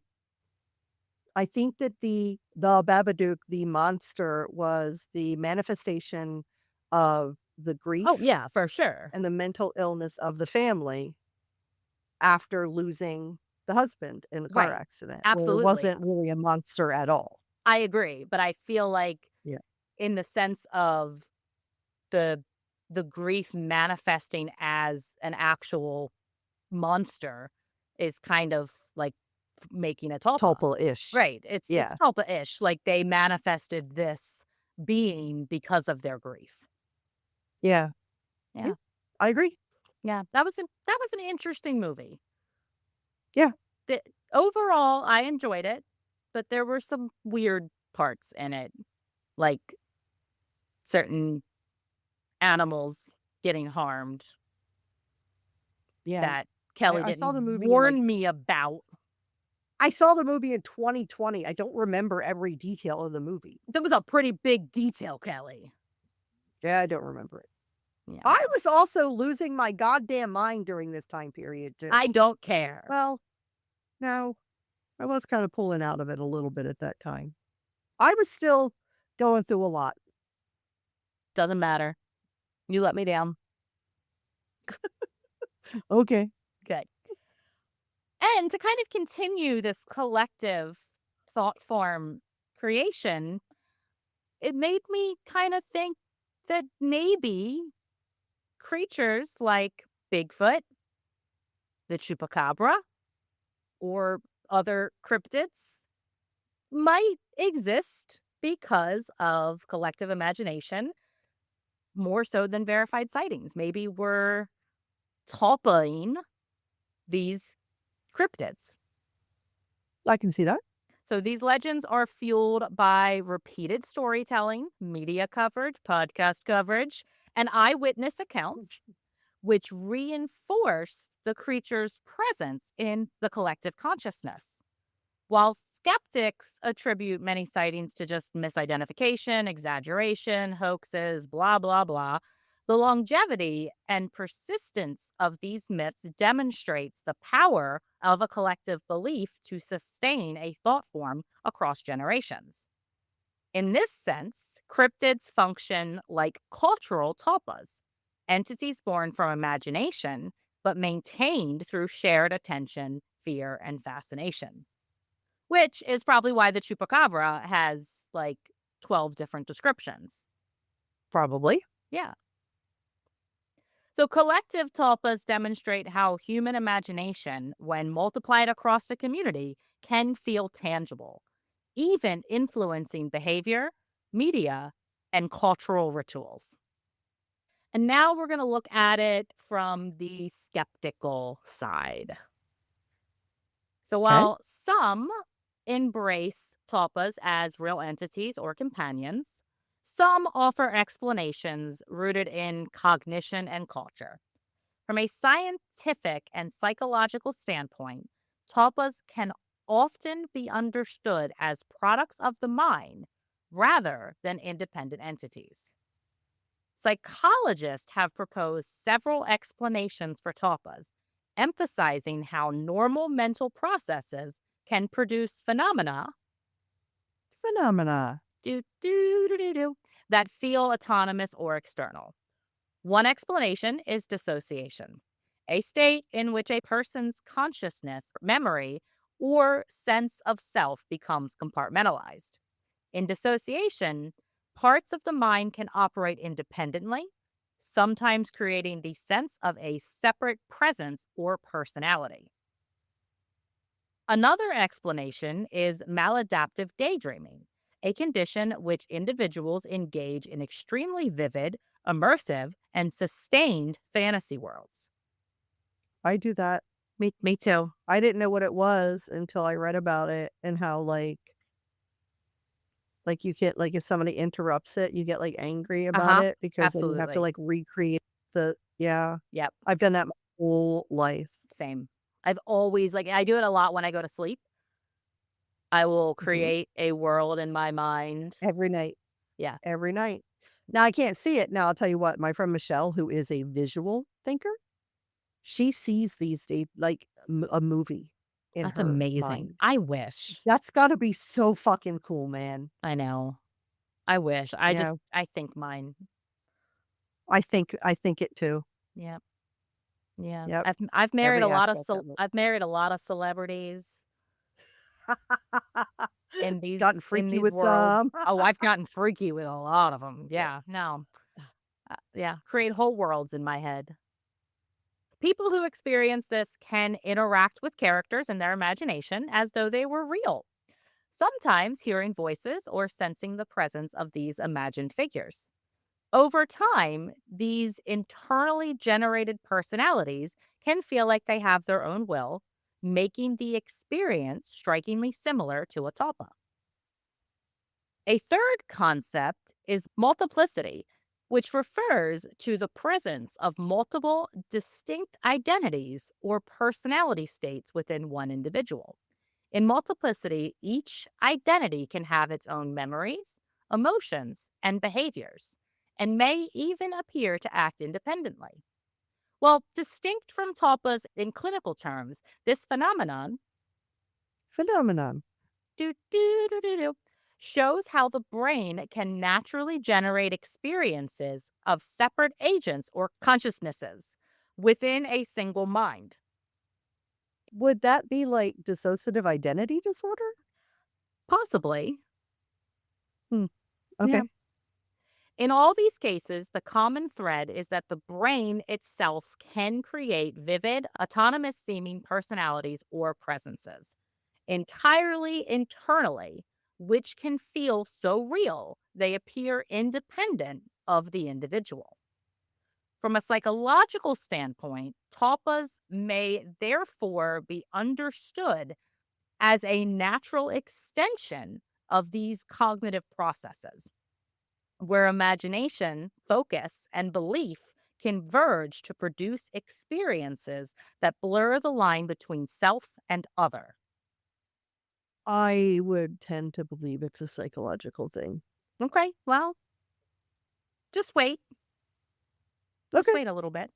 I think that the Babadook, the monster, was the manifestation of the grief Oh, yeah, for sure. and the mental illness of the family after losing the husband in the car Right. accident, where it Absolutely. wasn't really a monster at all. I agree. But I feel like Yeah. in the sense of the the grief manifesting as an actual monster is kind of like making a tulpa. Tulpa-ish. Right. It's Yeah. tulpa-ish. Like they manifested this being because of their grief. Yeah. Yeah. Yeah. I agree. Yeah. That was an interesting movie. Yeah. The, overall, I enjoyed it, but there were some weird parts in it, like certain animals getting harmed Yeah. that Kelly I saw the didn't movie in, like warn me about. I saw the movie in 2020. I don't remember every detail of the movie. That was a pretty big detail, Kelly. Yeah, I don't remember it. Yeah. I was also losing my goddamn mind during this time period, too. I don't care. Well, no, I was kind of pulling out of it a little bit at that time. I was still going through a lot. Doesn't matter. You let me down. Okay. Good. And to kind of continue this collective thought form creation, it made me kind of think that maybe creatures like Bigfoot, the chupacabra, or other cryptids might exist because of collective imagination more so than verified sightings. Maybe we're tulpaing these cryptids. I can see that. So these legends are fueled by repeated storytelling, media coverage, podcast coverage, and eyewitness accounts, which reinforce the creature's presence in the collective consciousness. While skeptics attribute many sightings to just misidentification, exaggeration, hoaxes, blah, blah, blah, the longevity and persistence of these myths demonstrates the power of a collective belief to sustain a thought form across generations. In this sense, cryptids function like cultural tulpas, entities born from imagination but maintained through shared attention, fear, and fascination. Which is probably why the chupacabra has like 12 different descriptions. Probably. Yeah. So collective tulpas demonstrate how human imagination, when multiplied across the community, can feel tangible, even influencing behavior, media, and cultural rituals. And now we're going to look at it from the skeptical side. So Okay. while some embrace tulpas as real entities or companions, some offer explanations rooted in cognition and culture. From a scientific and psychological standpoint, tulpas can often be understood as products of the mind rather than independent entities. Psychologists have proposed several explanations for tulpas, emphasizing how normal mental processes can produce phenomena Phenomena. do, do, do, do, do, that feel autonomous or external. One explanation is dissociation, a state in which a person's consciousness, memory, or sense of self becomes compartmentalized. In dissociation, parts of the mind can operate independently, sometimes creating the sense of a separate presence or personality. Another explanation is maladaptive daydreaming, a condition which individuals engage in extremely vivid, immersive, and sustained fantasy worlds. I do that. Me too. I didn't know what it was until I read about it and how, you get if somebody interrupts it, you get, angry Uh about huh. it because then you have to, Absolutely. recreate the yeah. Yep. I've done that my whole life. Same. I've always, I do it a lot when I go to sleep. I will Mhm. create a world in my mind. Every night, Yeah. every night. Now I can't see it. Now I'll tell you what, my friend Michelle, who is a visual thinker, she sees these days like a movie in That's her amazing. mind. I wish. That's gotta be so fucking cool, man. I know. I wish. Yeah, I think mine. I think it too. Yeah. Yeah. Yep, I've married every a lot of aspect of it. I've married a lot of celebrities Gotten in freaky these with worlds. some. Oh, I've gotten freaky with a lot of them. Yeah. Yeah. No. Yeah. Create whole worlds in my head. People who experience this can interact with characters in their imagination as though they were real, sometimes hearing voices or sensing the presence of these imagined figures. Over time, these internally generated personalities can feel like they have their own will, making the experience strikingly similar to a tulpa. A third concept is multiplicity, which refers to the presence of multiple distinct identities or personality states within one individual. In multiplicity, each identity can have its own memories, emotions, and behaviors, and may even appear to act independently. While distinct from tulpas in clinical terms, this phenomenon Phenomenon. do, do, do, do, do, shows how the brain can naturally generate experiences of separate agents or consciousnesses within a single mind. Would that be like dissociative identity disorder? Possibly. Hmm, Yeah. okay. In all these cases, the common thread is that the brain itself can create vivid, autonomous seeming personalities or presences entirely internally, which can feel so real they appear independent of the individual. From a psychological standpoint, tulpas may therefore be understood as a natural extension of these cognitive processes where imagination, focus, and belief converge to produce experiences that blur the line between self and other. I would tend to believe it's a psychological thing. Okay, well, just wait. Just Okay. wait a little bit.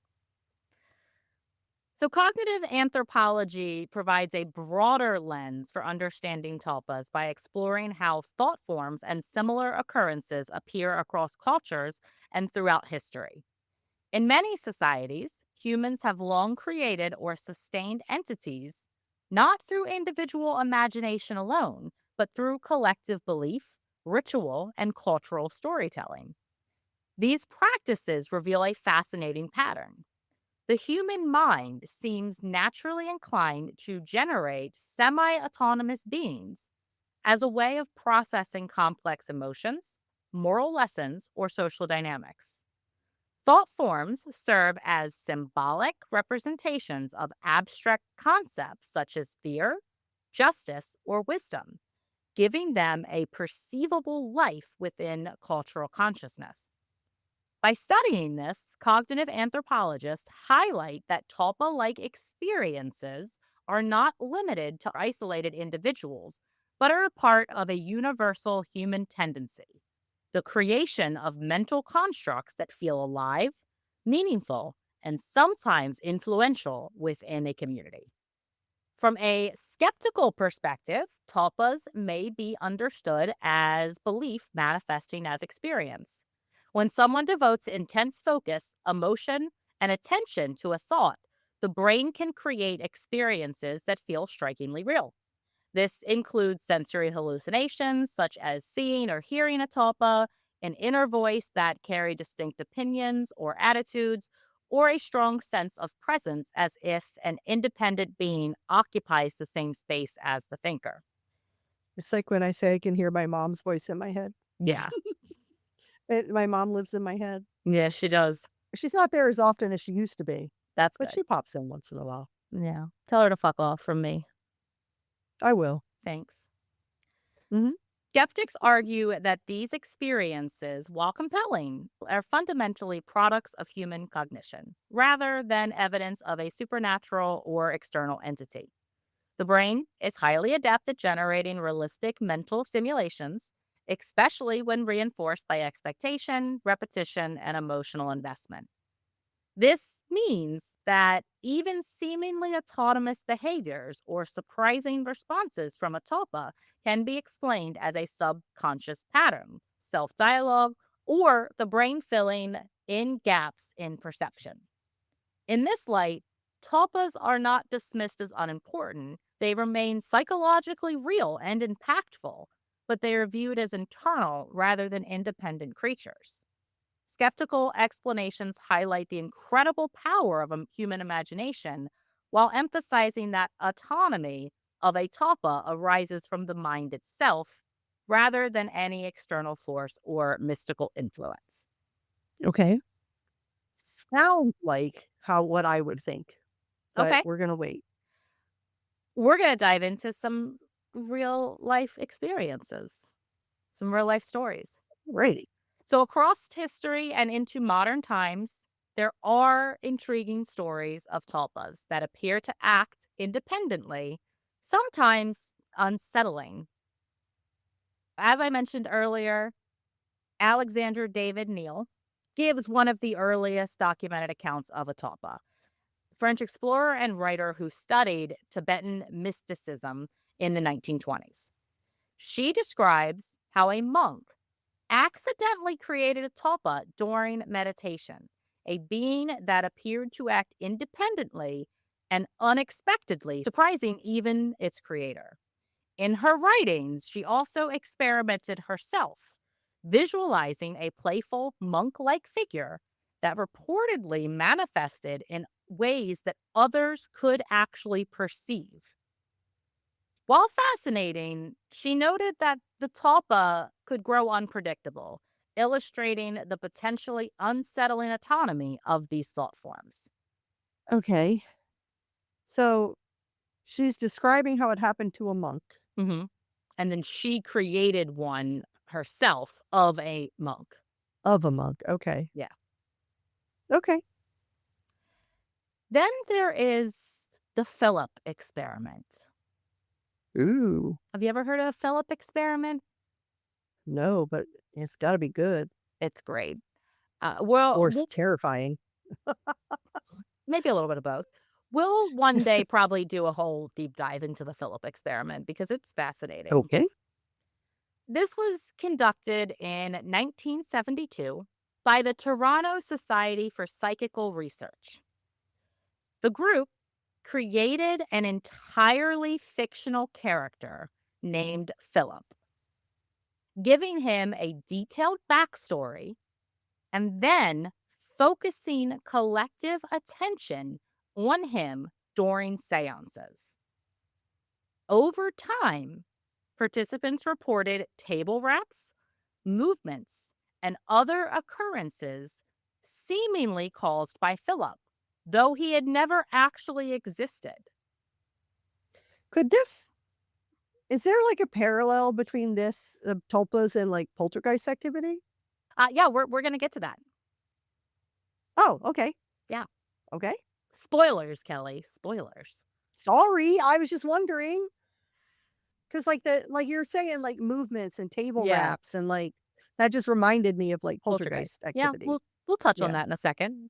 So, cognitive anthropology provides a broader lens for understanding tulpas by exploring how thought forms and similar occurrences appear across cultures and throughout history. In many societies, humans have long created or sustained entities not through individual imagination alone, but through collective belief, ritual, and cultural storytelling. These practices reveal a fascinating pattern. The human mind seems naturally inclined to generate semi autonomous beings as a way of processing complex emotions, moral lessons, or social dynamics. Thought forms serve as symbolic representations of abstract concepts such as fear, justice, or wisdom, giving them a perceivable life within cultural consciousness. By studying this, cognitive anthropologists highlight that Tulpa like experiences are not limited to isolated individuals, but are a part of a universal human tendency, the creation of mental constructs that feel alive, meaningful, and sometimes influential within a community. From a skeptical perspective, tulpas may be understood as belief manifesting as experience. When someone devotes intense focus, emotion, and attention to a thought, the brain can create experiences that feel strikingly real. This includes sensory hallucinations, such as seeing or hearing a tulpa, an inner voice that carry distinct opinions or attitudes, or a strong sense of presence as if an independent being occupies the same space as the thinker. It's like when I say I can hear my mom's voice in my head. Yeah. My mom lives in my head. Yeah, she does. She's not there as often as she used to be, That's but good. she pops in once in a while. Yeah. Tell her to fuck off from me. I will. Thanks. Mhm. Skeptics argue that these experiences, while compelling, are fundamentally products of human cognition, rather than evidence of a supernatural or external entity. The brain is highly adept at generating realistic mental simulations, especially when reinforced by expectation, repetition, and emotional investment. This means that even seemingly autonomous behaviors or surprising responses from a tulpa can be explained as a subconscious pattern, self dialogue, or the brain filling in gaps in perception. In this light, tulpas are not dismissed as unimportant. They remain psychologically real and impactful, but they are viewed as internal rather than independent creatures. Skeptical explanations highlight the incredible power of a human imagination while emphasizing that autonomy of a tulpa arises from the mind itself rather than any external force or mystical influence. Okay. Sounds like what I would think, but Okay, we're gonna wait. we're going to dive into some real life experiences, some real life stories. Righty. So, across history and into modern times, there are intriguing stories of tulpas that appear to act independently, sometimes unsettling. As I mentioned earlier, Alexandra David-Néel gives one of the earliest documented accounts of a tulpa. French explorer and writer who studied Tibetan mysticism in the 1920s. She describes how a monk accidentally created a tulpa during meditation, a being that appeared to act independently and unexpectedly, surprising even its creator. In her writings, she also experimented herself, visualizing a playful monk like figure that reportedly manifested in ways that others could actually perceive. While fascinating, she noted that the tulpa could grow unpredictable, illustrating the potentially unsettling autonomy of these thought forms. Okay. So she's describing how it happened to a monk hmm And then she created one herself of a monk. of a monk. Okay. Yeah. Okay. Then there is the Philip experiment. Ooh. Have you ever heard of a Philip experiment? No, but it's gotta be good It's great. Well, or terrifying. maybe a little bit of both. We'll one day probably do a whole deep dive into the Philip experiment because it's fascinating. Okay. This was conducted in 1972 by the Toronto Society for Psychical Research. The group created an entirely fictional character named Philip, giving him a detailed backstory and then focusing collective attention on him during seances. Over time, participants reported table raps, movements, and other occurrences seemingly caused by Philip, though he had never actually existed. Could this Is there like a parallel between this tulpas and like poltergeist activity? Yeah, we're gonna get to that. Oh, okay. Yeah. Okay. Spoilers, Kelly. Spoilers. Sorry, I was just wondering. Because like you're saying, like, movements and table Yeah. wraps and, like, that just reminded me of, like, Poltergeist. poltergeist Yeah, activity. we'll touch on Yeah. that in a second.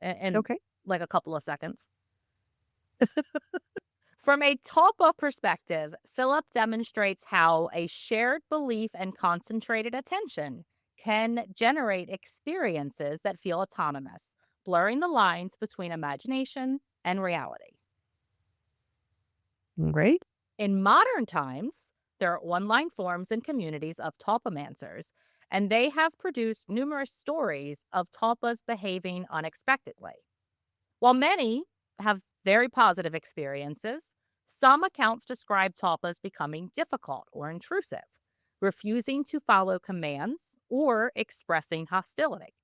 In Okay. like a couple of seconds. From a Tulpa perspective, Philip demonstrates how a shared belief and concentrated attention can generate experiences that feel autonomous, blurring the lines between imagination and reality. Great. In modern times, there are online forums and communities of Tulpamancers, and they have produced numerous stories of Tulpas behaving unexpectedly. While many have very positive experiences, some accounts describe Tulpas becoming difficult or intrusive, refusing to follow commands or expressing hostility.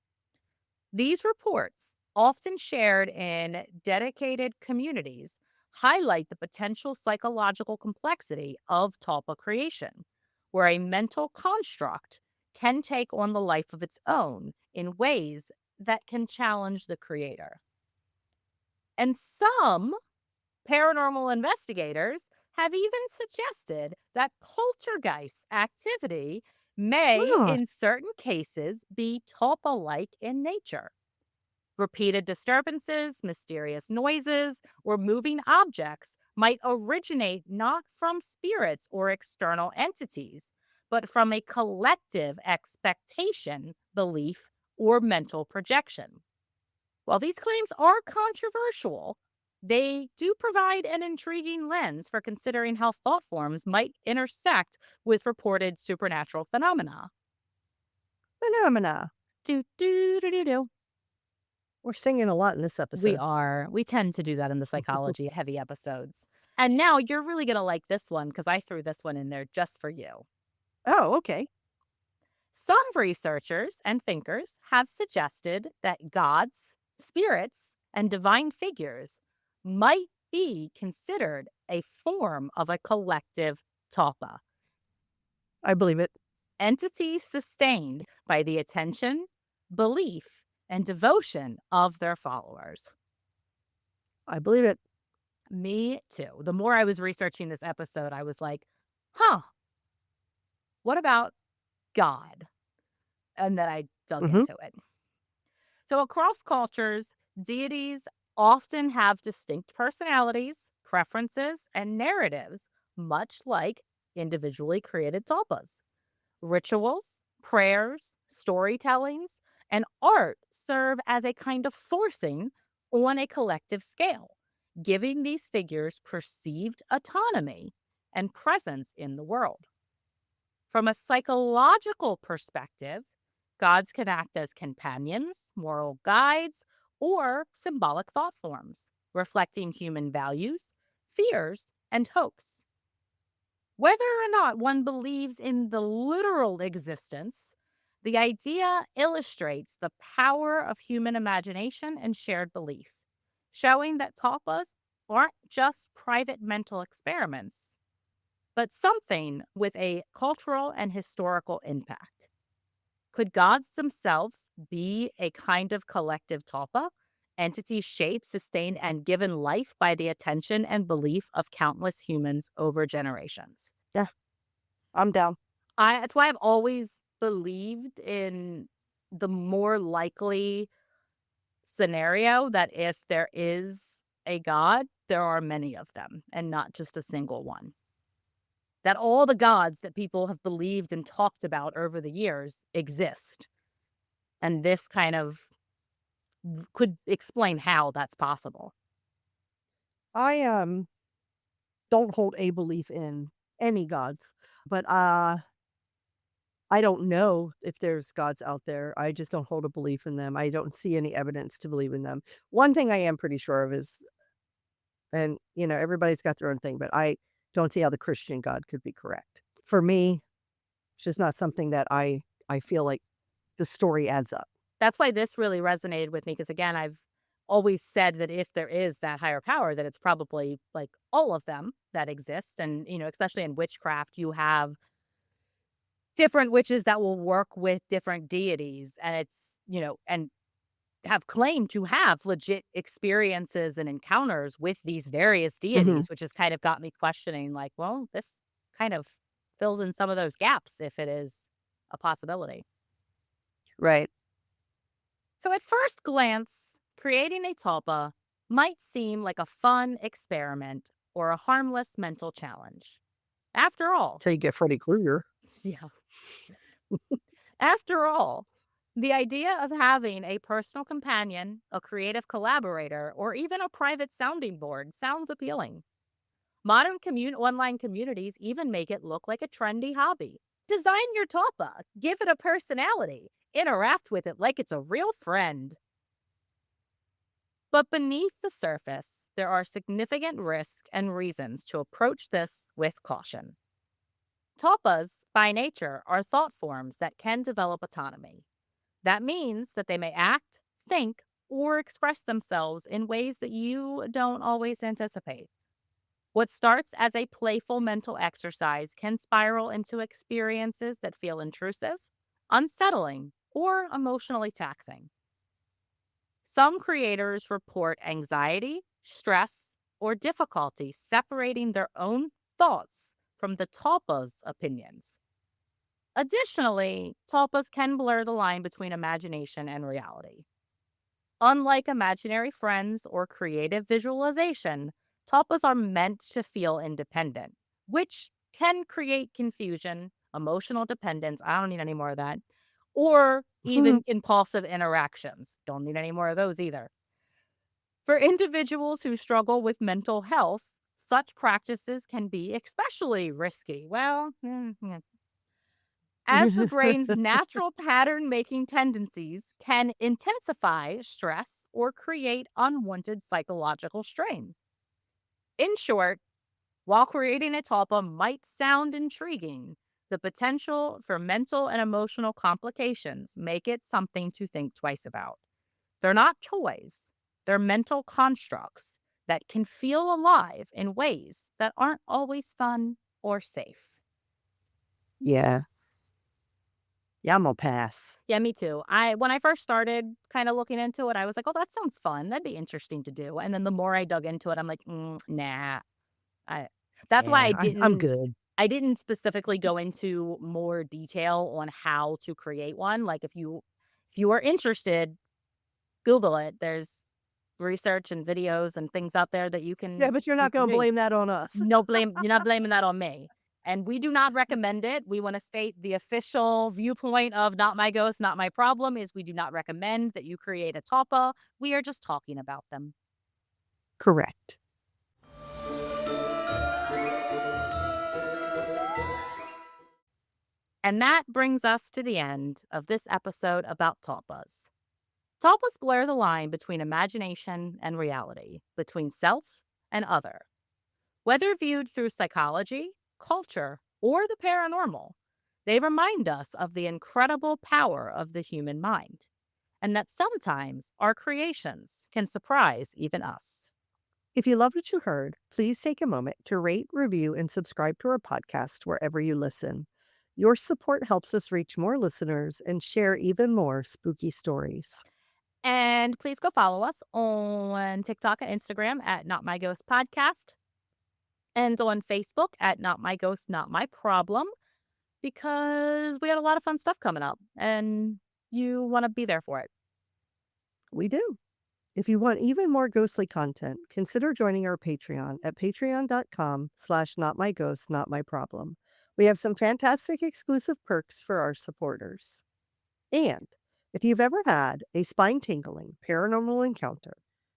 These reports, often shared in dedicated communities, highlight the potential psychological complexity of Tulpa creation, where a mental construct can take on the life of its own in ways that can challenge the creator. And some paranormal investigators have even suggested that poltergeist activity may, Ah, in certain cases, be tulpa like in nature. Repeated disturbances, mysterious noises, or moving objects might originate not from spirits or external entities, but from a collective expectation, belief, or mental projection. While these claims are controversial, they do provide an intriguing lens for considering how thought forms might intersect with reported supernatural phenomena. phenomena. Do, do, do, do, do. We're singing a lot in this We episode. are. We tend to do that in the psychology heavy episodes. And now you're really going to like this one because I threw this one in there just for you. Oh, okay. Some researchers and thinkers have suggested that gods, spirits, and divine figures might be considered a form of a collective tulpa, I believe it. entities sustained by the attention, belief, and devotion of their followers. I believe it. Me too. The more I was researching this episode, I was like, huh, what about God? And then I dug Mhm. into it. So, across cultures, deities often have distinct personalities, preferences, and narratives, much like individually created tulpas. Rituals, prayers, storytellings, and art serve as a kind of forcing on a collective scale, giving these figures perceived autonomy and presence in the world. From a psychological perspective, gods can act as companions, moral guides, or symbolic thought forms, reflecting human values, fears, and hopes. Whether or not one believes in the literal existence, the idea illustrates the power of human imagination and shared belief, showing that tapas aren't just private mental experiments, but something with a cultural and historical impact. Could gods themselves be a kind of collective talpa, entity shaped, sustained, and given life by the attention and belief of countless humans over generations? Yeah, I'm down. That's why I've always believed in the more likely scenario that if there is a God, there are many of them and not just a single one. That all the gods that people have believed and talked about over the years exist. And this kind of could explain how that's possible. I, don't hold a belief in any gods, but, I don't know if there's gods out there. I just don't hold a belief in them. I don't see any evidence to believe in them. One thing I am pretty sure of is and, everybody's got their own thing, but I don't see how the Christian God could be correct. For me, it's just not something that I feel like the story adds up. That's why this really resonated with me because, again, I've always said that if there is that higher power, that it's probably like all of them that exist. And, especially in witchcraft, you have different witches that will work with different deities. And and have claimed to have legit experiences and encounters with these various Mhm. deities, which has kind of got me questioning, like, well, this kind of fills in some of those gaps if it is a possibility. Right. So at first glance, creating a tulpa might seem like a fun experiment or a harmless mental challenge. After all, Till you get Freddy Krueger. yeah, after all, the idea of having a personal companion, a creative collaborator, or even a private sounding board sounds appealing. Modern online communities even make it look like a trendy hobby. Design your tulpa, give it a personality, interact with it like it's a real friend. But beneath the surface, there are significant risks and reasons to approach this with caution. Tulpas, by nature, are thought forms that can develop autonomy. That means that they may act, think, or express themselves in ways that you don't always anticipate. What starts as a playful mental exercise can spiral into experiences that feel intrusive, unsettling, or emotionally taxing. Some creators report anxiety, stress, or difficulty separating their own thoughts from the tulpa's opinions. Additionally, tulpas can blur the line between imagination and reality. Unlike imaginary friends or creative visualization, tulpas are meant to feel independent, which can create confusion, emotional dependence. I don't need any more of that. Or even impulsive interactions. Don't need any more of those either. For individuals who struggle with mental health, such practices can be especially risky. Well, as the brain's natural pattern making tendencies can intensify stress or create unwanted psychological strain. In short, while creating a tulpa might sound intriguing, the potential for mental and emotional complications make it something to think twice about. They're not toys, they're mental constructs that can feel alive in ways that aren't always fun or safe. Yeah. Yeah, I'm gonna pass. Yeah, me too. When I first started kind of looking into it, I was like, "Oh, that sounds fun. That'd be interesting to do." And then the more I dug into it, I'm like, "Nah." I That's why Yeah, I'm good. I didn't specifically go into more detail on how to create one. Like if you are interested, Google it. There's research and videos and things out there that Yeah, but you're you not can gonna do. blame that on us. No blame. You're not blaming that on me. And we do not recommend it. We want to state the official viewpoint of Not My Ghost, Not My Problem is we do not recommend that you create a tulpa. We are just talking about them. Correct. And that brings us to the end of this episode about tulpas. Tulpas blur the line between imagination and reality, between self and other. Whether viewed through psychology, culture, or the paranormal, they remind us of the incredible power of the human mind, and that sometimes our creations can surprise even us. If you loved what you heard, please take a moment to rate, review, and subscribe to our podcast wherever you listen. Your support helps us reach more listeners and share even more spooky stories. And please go follow us on TikTok and Instagram at Not My Ghost Podcast and on Facebook at Not My Ghost, Not My Problem, because we got a lot of fun stuff coming up and you want to be there for it. We do. If you want even more ghostly content, consider joining our Patreon at patreon.com/notmyghost, We have some fantastic exclusive perks for our supporters. And if you've ever had a spine-tingling paranormal encounter,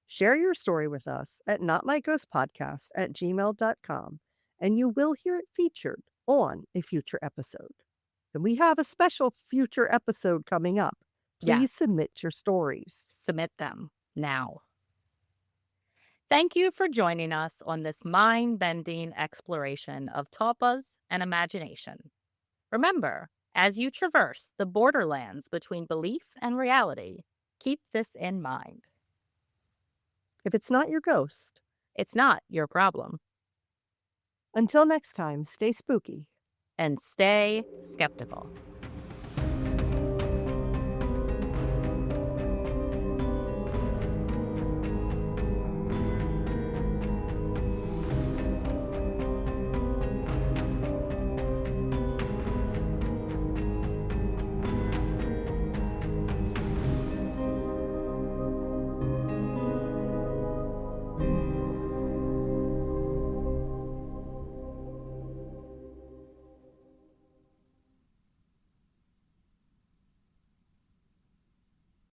share your story with us at notmyghostpodcast@gmail.com, and you will hear it featured on a future episode. And we have a special future episode coming up. Yes, Please submit your stories. submit them now. Thank you for joining us on this mind bending exploration of tulpas and imagination. Remember, as you traverse the borderlands between belief and reality, keep this in mind. If it's not your ghost, it's not your problem. until next time, stay spooky. And stay skeptical.